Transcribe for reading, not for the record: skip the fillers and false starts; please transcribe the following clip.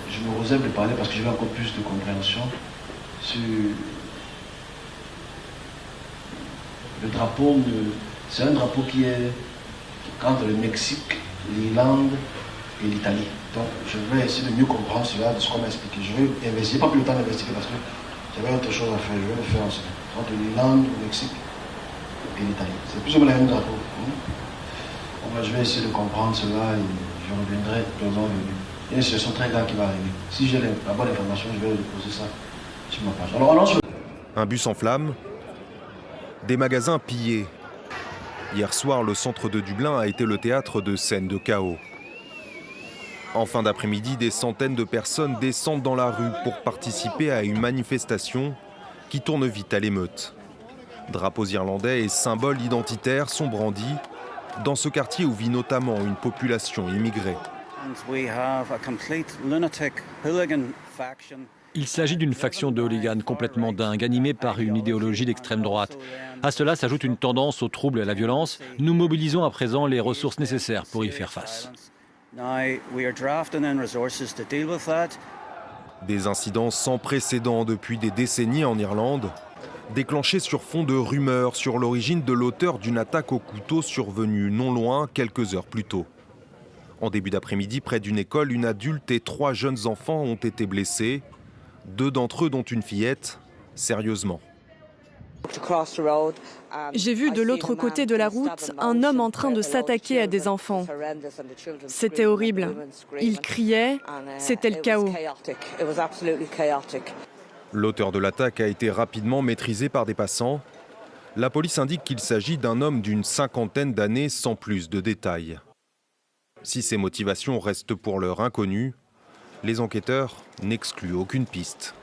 je me réserve de parler parce que j'avais encore plus de compréhension sur le drapeau. C'est un drapeau qui est entre le Mexique, l'Irlande et l'Italie. Donc je vais essayer de mieux comprendre cela, de ce qu'on m'a expliqué. Je vais investiguer, pas plus le temps d'investiguer parce que j'avais autre chose à faire. Je vais le faire ensuite. Entre l'Irlande, le Mexique et l'Italie. C'est plus ou moins le même drapeau. Bon, je vais essayer de comprendre cela et je reviendrai le moment venu. Il y a une situation très grave qui va arriver. Si j'ai la bonne information, je vais déposer ça sur ma page. Alors, allons sur... Un bus en flammes, des magasins pillés. Hier soir, le centre de Dublin a été le théâtre de scènes de chaos. En fin d'après-midi, des centaines de personnes descendent dans la rue pour participer à une manifestation qui tourne vite à l'émeute. Drapeaux irlandais et symboles identitaires sont brandis dans ce quartier où vit notamment une population immigrée. Il s'agit d'une faction de hooligans complètement dingue, animée par une idéologie d'extrême droite. À cela s'ajoute une tendance au trouble et à la violence. Nous mobilisons à présent les ressources nécessaires pour y faire face. Des incidents sans précédent depuis des décennies en Irlande, déclenchés sur fond de rumeurs sur l'origine de l'auteur d'une attaque au couteau survenue non loin quelques heures plus tôt. En début d'après-midi, près d'une école, une adulte et 3 jeunes enfants ont été blessés. 2 d'entre eux, dont une fillette, sérieusement. J'ai vu de l'autre côté de la route un homme en train de s'attaquer à des enfants. C'était horrible. Il criait, c'était le chaos. L'auteur de l'attaque a été rapidement maîtrisé par des passants. La police indique qu'il s'agit d'un homme d'une 50aine d'années sans plus de détails. Si ses motivations restent pour l'heure inconnues, les enquêteurs n'excluent aucune piste.